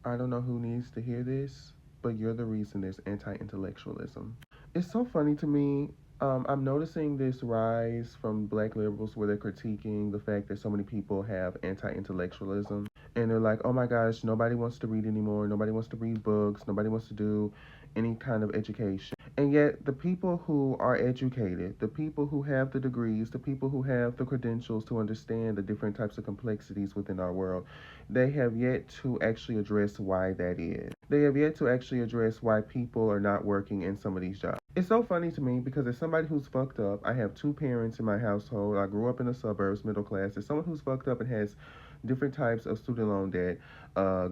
I don't know who needs to hear this, but you're the reason there's anti intellectualism. It's so funny to me. I'm noticing this rise from black liberals where they're critiquing the fact that so many people have anti intellectualism. And they're like, oh my gosh, nobody wants to read anymore. Nobody wants to read books. Nobody wants to do any kind of education. And yet, the people who are educated, the people who have the degrees, the people who have the credentials to understand the different types of complexities within our world, they have yet to actually address why that is. They have yet to actually address why people are not working in some of these jobs. It's so funny to me because as somebody who's fucked up, I have two parents in my household. I grew up in the suburbs, middle class. As someone who's fucked up and has different types of student loan debt,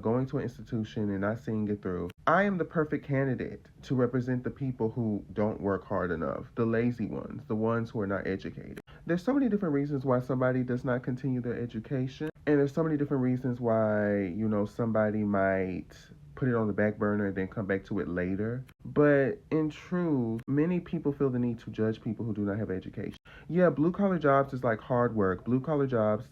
going to an institution and not seeing it through, I am the perfect candidate to represent the people who don't work hard enough, the lazy ones, the ones who are not educated. There's so many different reasons why somebody does not continue their education, and there's so many different reasons why, somebody might put it on the back burner and then come back to it later. But in truth, many people feel the need to judge people who do not have education. Yeah, blue collar jobs is like hard work. Blue collar jobs,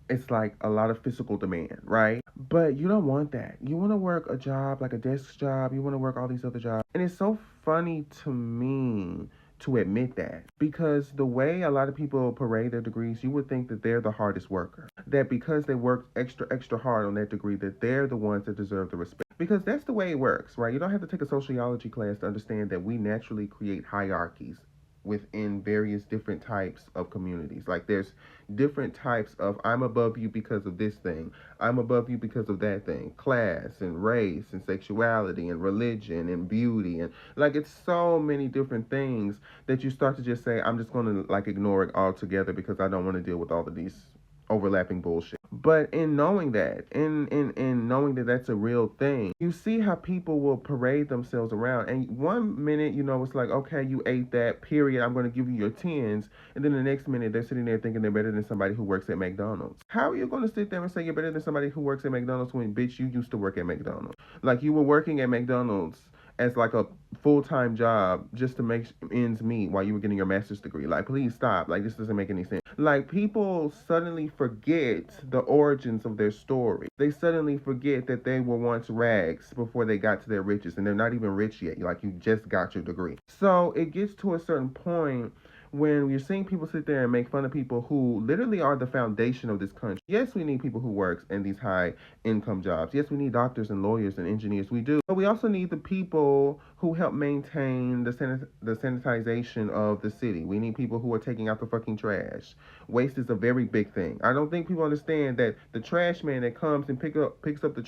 it's like a lot of physical demand, right? But you don't want that. You want to work a job like a desk job. You want to work all these other jobs. And it's so funny to me to admit that because the way a lot of people parade their degrees, you would think that they're the hardest worker. That because they worked extra hard on that degree, that they're the ones that deserve the respect. Because that's the way it works, right? You don't have to take a sociology class to understand that we naturally create hierarchies within various different types of communities. Like there's different types of I'm above you because of this thing. I'm above you because of that thing. Class and race and sexuality and religion and beauty and like it's so many different things that you start to just say I'm just going to like ignore it altogether because I don't want to deal with all of these overlapping bullshit. But in knowing that, in knowing that that's a real thing, you see how people will parade themselves around. And one minute, it's like, okay, you ate that, period. I'm going to give you your tens. And then the next minute, they're sitting there thinking they're better than somebody who works at McDonald's. How are you going to sit there and say you're better than somebody who works at McDonald's when, bitch, you used to work at McDonald's? Like you were working at McDonald's as like a full-time job just to make ends meet while you were getting your master's degree. Like, please stop. Like, this doesn't make any sense. Like, people suddenly forget the origins of their story. They suddenly forget that they were once rags before they got to their riches, and they're not even rich yet. Like, you just got your degree. So it gets to a certain point when you're seeing people sit there and make fun of people who literally are the foundation of this country. Yes, we need people who work in these high income jobs. Yes, we need doctors and lawyers and engineers. We do. But we also need the people who help maintain the sanitization of the city. We need people who are taking out the fucking trash. Waste is a very big thing. I don't think people understand that the trash man that comes and picks up the